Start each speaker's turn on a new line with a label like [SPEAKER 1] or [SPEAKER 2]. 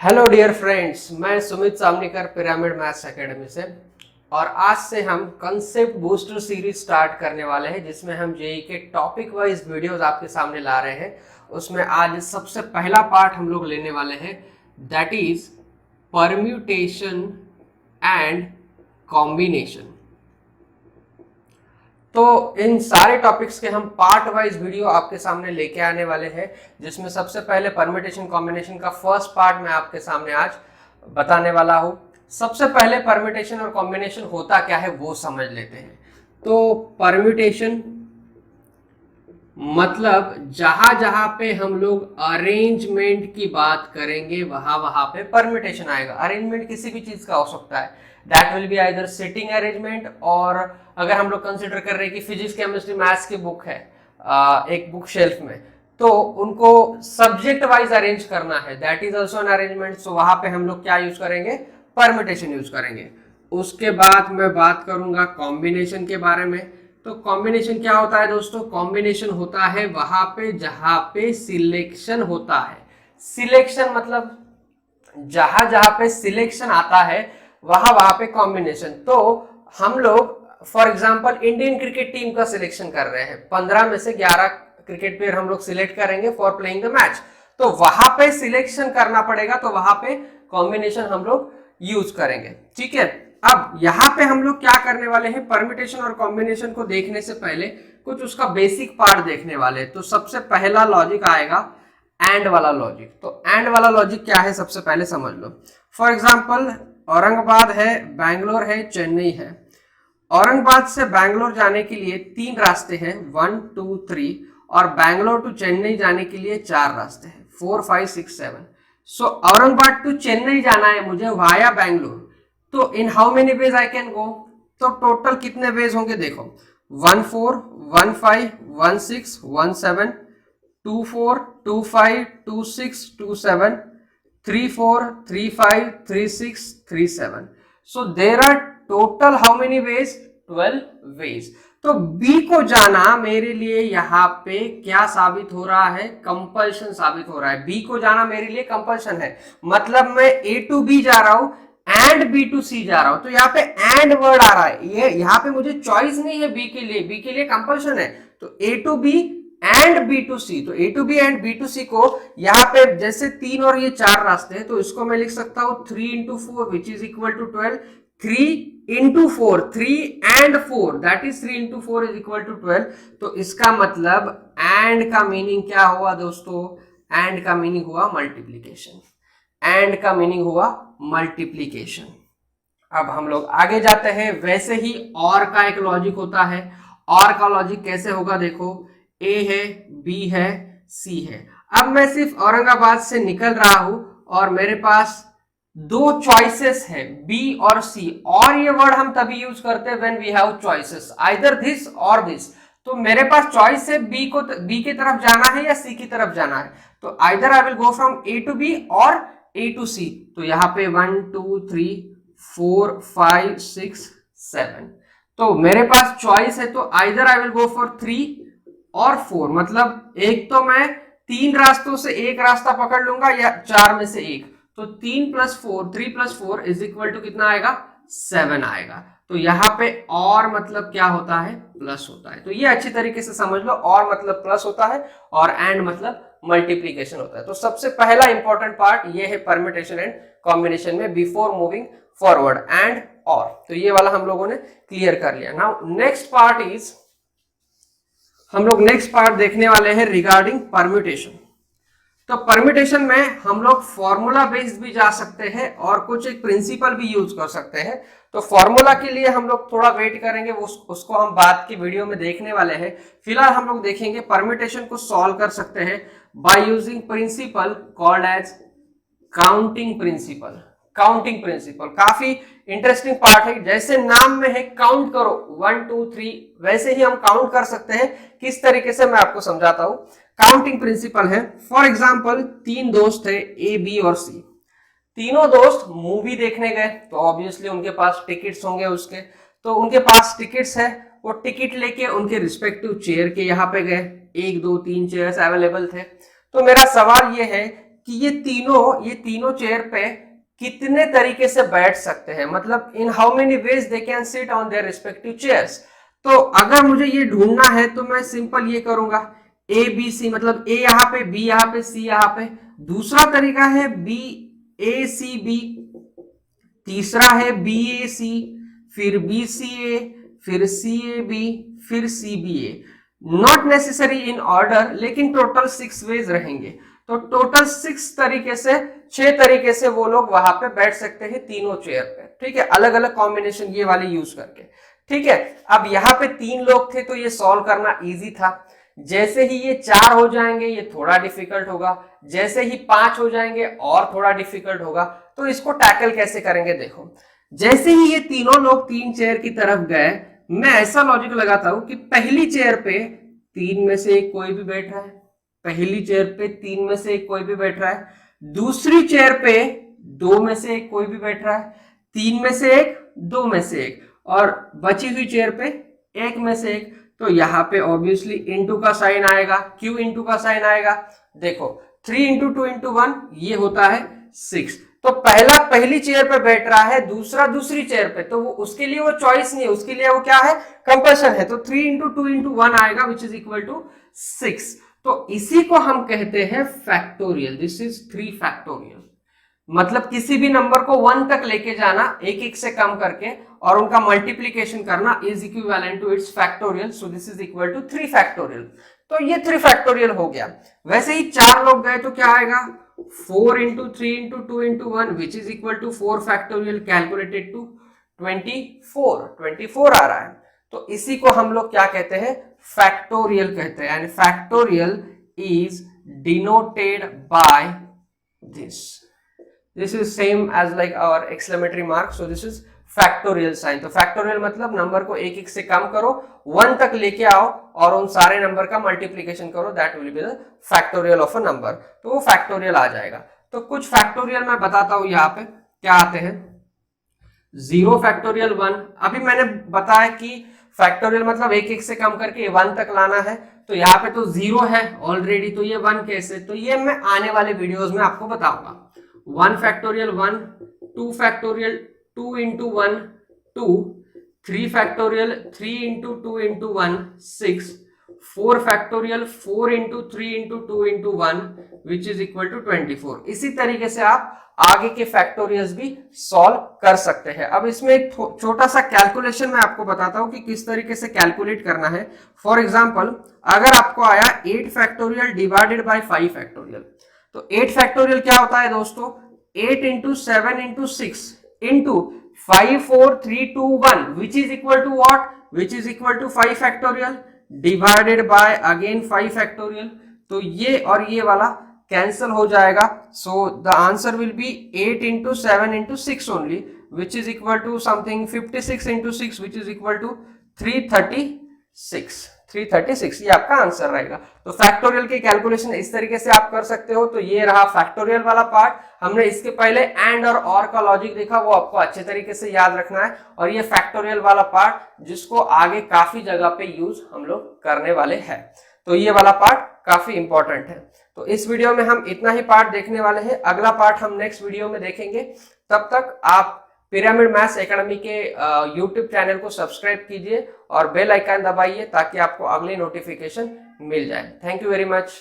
[SPEAKER 1] Hello dear friends, मैं Sumit सामनीकर pyramid maths academy से। और आज से हम कंसेप्ट बूस्टर सीरीज स्टार्ट करने वाले हैं, जिसमें हम जेई के टॉपिक वाइज वीडियोस आपके सामने ला रहे हैं। उसमें आज सबसे पहला पार्ट हम लोग लेने वाले हैं, that is permutation and combination. तो इन सारे टॉपिक्स के हम पार्ट वाइज वीडियो आपके सामने लेके आने वाले हैं, जिसमें सबसे पहले परम्यूटेशन कॉम्बिनेशन का फर्स्ट पार्ट मैं आपके सामने आज बताने वाला हूं। सबसे पहले परम्यूटेशन और कॉम्बिनेशन होता क्या है वो समझ लेते हैं। तो परम्यूटेशन मतलब जहां जहां पे हम लोग अरेंजमेंट की बात करेंगे वहां वहां पे परम्यूटेशन आएगा। अरेंजमेंट किसी भी चीज का हो सकता है, that will be either sitting arrangement, और अगर हम लोग कंसिडर कर रहे हैं कि फिजिक्स केमिस्ट्री मैथ्स की बुक है एक बुक शेल्फ में, तो उनको सब्जेक्ट वाइज अरेंज करना है, that is also an arrangement. So वहां पे हम लोग क्या यूज करेंगे, परम्यूटेशन यूज करेंगे। उसके बाद मैं बात करूंगा कॉम्बिनेशन के बारे में। तो कॉम्बिनेशन क्या होता है दोस्तों? कॉम्बिनेशन होता है वहां पे जहां पे सिलेक्शन होता है। सिलेक्शन मतलब जहां जहां पे सिलेक्शन आता है वहां वहां पे कॉम्बिनेशन। तो हम लोग for example Indian cricket team का सिलेक्शन कर रहे हैं, 15 में से 11 क्रिकेट प्लेयर हम लोग सिलेक्ट करेंगे फॉर प्लेइंग द मैच। तो वहां पे सिलेक्शन करना पड़ेगा, तो वहां पे कॉम्बिनेशन हम लोग यूज करेंगे। ठीक है, अब यहां पे हम लोग क्या करने वाले हैं, परम्यूटेशन और कॉम्बिनेशन को देखने से पहले कुछ उसका बेसिक पार्ट देखने वाले। तो सबसे पहला लॉजिक आएगा एंड वाला लॉजिक। तो एंड वाला लॉजिक क्या है सबसे पहले समझ लो। फॉर एग्जांपल औरंगाबाद है, बैंगलोर है, चेन्नई है। औरंगाबाद से बैंगलोर जाने के लिए 3 रास्ते हैं, 1 2 3, और बैंगलोर टू चेन्नई जाने के लिए 4 रास्ते हैं, 4 5 6 7। सो औरंगाबाद टू चेन्नई जाना है मुझे वाया बैंगलोर। तो in how many ways I can go? तो टोटल कितने वेज होंगे देखो, 1 4 1 5 1 6 1 7, 2 4 2 5 2 6 2 7, 3 4 3 5 3 6 3 7। So there are total how many ways? 12 ways। तो B को जाना मेरे लिए यहाँ पे क्या साबित हो रहा है? कंपल्शन साबित हो रहा है। B को जाना मेरे लिए कंपल्शन है, मतलब मैं A to B जा रहा हूं एंड B to C जा रहा हूं। तो यहाँ पे एंड वर्ड आ रहा है, ये यहाँ पे मुझे चॉइस नहीं है B के लिए, B के लिए कंपल्शन है। तो A to B and B to C, तो A to B and B to C को यहाँ पे जैसे 3 और ये 4 रास्ते हैं, तो इसको मैं लिख सकता हूँ 3 into 4 which is equal to 12, 3 into 4, 3 and 4, that is 3 into 4 is equal to 12। तो इसका मतलब एंड का मीनिंग क्या हुआ दोस्तों? एंड का मीनिंग हुआ मल्टीप्लीकेशन। एंड का मीनिंग हुआ मल्टीप्लीकेशन। अब हम लोग आगे जाते हैं। वैसे ही और का एक लॉजिक होता है। और का लॉजिक कैसे होगा देखो, A है, B है, C है। अब मैं सिर्फ औरंगाबाद से निकल रहा हूं और मेरे पास 2 चॉइसेस है, B और C। और ये वर्ड हम तभी यूज करते हैं when we have choices, either this और दिस। तो मेरे पास चॉइस है B की तरफ जाना है या C की तरफ जाना है। तो either I will go from A to B और A to C। तो यहाँ पे 1 2 3 4 5 6 7, तो मेरे पास चॉइस है, तो either I will go for 3 और 4। मतलब एक तो मैं 3 रास्तों से एक रास्ता पकड़ लूंगा या 4 में से एक। तो 3 + 4, 3 + 4 इज इक्वल टू कितना आएगा? 7 आएगा। तो यहाँ पे और मतलब क्या होता है? प्लस होता है। तो ये अच्छी तरीके से समझ लो, और मतलब प्लस होता है और एंड मतलब मल्टीप्लीकेशन होता है। तो सबसे पहला इंपॉर्टेंट पार्ट ये है परम्यूटेशन एंड कॉम्बिनेशन में, बिफोर मूविंग फॉरवर्ड, एंड और। तो ये वाला हम लोगों ने क्लियर कर लिया। नाउ नेक्स्ट पार्ट इज, हम लोग नेक्स्ट पार्ट देखने वाले हैं रिगार्डिंग परम्यूटेशन। तो परम्यूटेशन में हम लोग फॉर्मूला बेस्ड भी जा सकते हैं और कुछ एक प्रिंसिपल भी यूज कर सकते हैं। तो फॉर्मूला के लिए हम लोग थोड़ा वेट करेंगे, उसको हम बाद की वीडियो में देखने वाले हैं। फिलहाल हम लोग देखेंगे परम्यूटेशन को सॉल्व कर सकते हैं by using principle called as counting principle. Counting principle काफी इंटरेस्टिंग पार्ट है। जैसे नाम में है काउंट करो 1 2 3, वैसे ही हम काउंट कर सकते हैं। किस तरीके से मैं आपको समझाता हूं। काउंटिंग प्रिंसिपल है, फॉर एग्जांपल 3 दोस्त है A B और C। तीनों दोस्त मूवी देखने गए, तो ऑब्वियसली उनके पास टिकट्स होंगे उसके, तो उनके पास टिकट्स है, वो टिकट लेके उनके रिस्पेक्टिव चेयर के यहाँ पे गए। 1 2 3 चेयर्स अवेलेबल थे। तो मेरा सवाल ये है कि ये तीनों चेयर पे कितने तरीके से बैठ सकते हैं, मतलब in how many ways they can sit on their respective chairs. तो अगर मुझे ये ढूंढना है तो मैं सिंपल ये करूंगा, ए बी सी, मतलब ए यहाँ पे, बी यहाँ पे, सी यहाँ पे। दूसरा तरीका है बी ए सी बी, तीसरा है बी ए सी, फिर बी सी ए, फिर सी ए बी, फिर C B A. Not necessary in order, लेकिन टोटल 6 वेज रहेंगे। तो टोटल 6 तरीके से वो लोग वहां पे बैठ सकते हैं तीनों चेयर पे, ठीक है, अलग अलग कॉम्बिनेशन ये वाले यूज करके, ठीक है। अब यहाँ पे 3 लोग थे तो ये सॉल्व करना इजी था। जैसे ही ये 4 हो जाएंगे ये थोड़ा डिफिकल्ट होगा, जैसे ही 5 हो जाएंगे और थोड़ा डिफिकल्ट होगा। तो इसको टैकल कैसे करेंगे, देखो, जैसे ही ये तीनों लोग 3 चेयर की तरफ गए, मैं ऐसा लॉजिक लगाता हूं कि पहली चेयर पे 3 में से एक कोई भी बैठ रहा है, पहली चेयर पे 3 में से एक कोई भी बैठ रहा है, दूसरी चेयर पे 2 में से एक कोई भी बैठ रहा है, 3 में से एक, 2 में से एक, और बची हुई चेयर पे 1 में से एक। तो यहाँ पे ऑब्वियसली इंटू का साइन आएगा, क्यों इंटू का साइन आएगा, देखो 3 इंटू 2 इंटू 1 ये होता है 6। तो पहला पहली चेयर पे बैठ रहा है, दूसरा दूसरी चेयर पे, तो वो उसके लिए वो चॉइस नहीं है, उसके लिए वो क्या है, कंपल्सन है। तो 3 इंटू 2 इंटू 1 आएगा विच इज इक्वल टू 6। तो इसी को हम कहते हैं फैक्टोरियल। दिस इज 3 फैक्टोरियल, मतलब किसी भी नंबर को 1 तक लेके जाना एक एक से कम करके और उनका मल्टीप्लीकेशन करना is equivalent to its factorial. So this is equal to 3 factorial. तो ये 3 फैक्टोरियल हो गया। वैसे ही 4 लोग गए तो क्या आएगा, 4 into 3 into 2 into 1 which is equal to 4 factorial calculated to 24 आ रहा है। तो इसी को हम लोग क्या कहते हैं, फैक्टोरियल कहते हैं। And factorial is denoted by this is same as like our exclamatory mark, so this is factorial sign। तो फैक्टोरियल मतलब नंबर को एक एक से कम करो, 1 तक लेके आओ और उन सारे नंबर का मल्टीप्लीकेशन करो, that will be the factorial of a number. तो वो फैक्टोरियल आ जाएगा। तो कुछ फैक्टोरियल मैं बताता हूं यहाँ पे क्या आते हैं। 0 फैक्टोरियल 1, अभी मैंने बताया कि फैक्टोरियल मतलब एक एक से कम करके 1 तक लाना है। तो यहाँ पे तो 0 है ऑलरेडी, तो ये 1 कैसे, तो ये मैं आने वाले वीडियोज में आपको बताऊंगा। 1 factorial 1, 2 factorial 2 into 1 2, 3 factorial 3 into 2 into 1 6, 4 factorial 4 into 3 into 2 into 1 which is equal to 24। इसी तरीके से आप आगे के फैक्टोरियल्स भी सॉल्व कर सकते हैं। अब इसमें एक छोटा सा कैलकुलेशन मैं आपको बताता हूं कि किस तरीके से कैलकुलेट करना है। फॉर एग्जांपल, अगर आपको आया 8 फैक्टोरियल डिवाइडेड बाय 5 फैक्टोरियल, तो 8 फैक्टोरियल क्या होता है दोस्तों, 8 into 7 into 6 into 5 4 3 2 1 which is equal to what, which is equal to 5 factorial divided by again 5 factorial. तो ये और ये वाला कैंसिल हो जाएगा। So the answer will be 8 into 7 into 6 only which is equal to something 56 into 6 which is equal to 336 ये आपका answer रहेगा। तो फैक्टोरियल की कैलकुलेशन इस तरीके से आप कर सकते हो। तो ये रहा फैक्टोरियल वाला पार्ट। हमने इसके पहले एंड और का लॉजिक देखा, वो आपको अच्छे तरीके से याद रखना है। और ये फैक्टोरियल वाला पार्ट जिसको आगे काफी जगह पे यूज हम लोग करने वाले हैं। तो ये वाला पार्ट काफी इंपॉर्टेंट है। तो इस वीडियो में हम इतना ही पार्ट देखने वाले हैं, अगला पार्ट हम नेक्स्ट वीडियो में देखेंगे। तब तक आप पिरामिड मैथ्स एकेडमी के यूट्यूब चैनल को सब्सक्राइब कीजिए और बेल आइकन दबाइए ताकि आपको अगली नोटिफिकेशन मिल जाए। Thank you very much.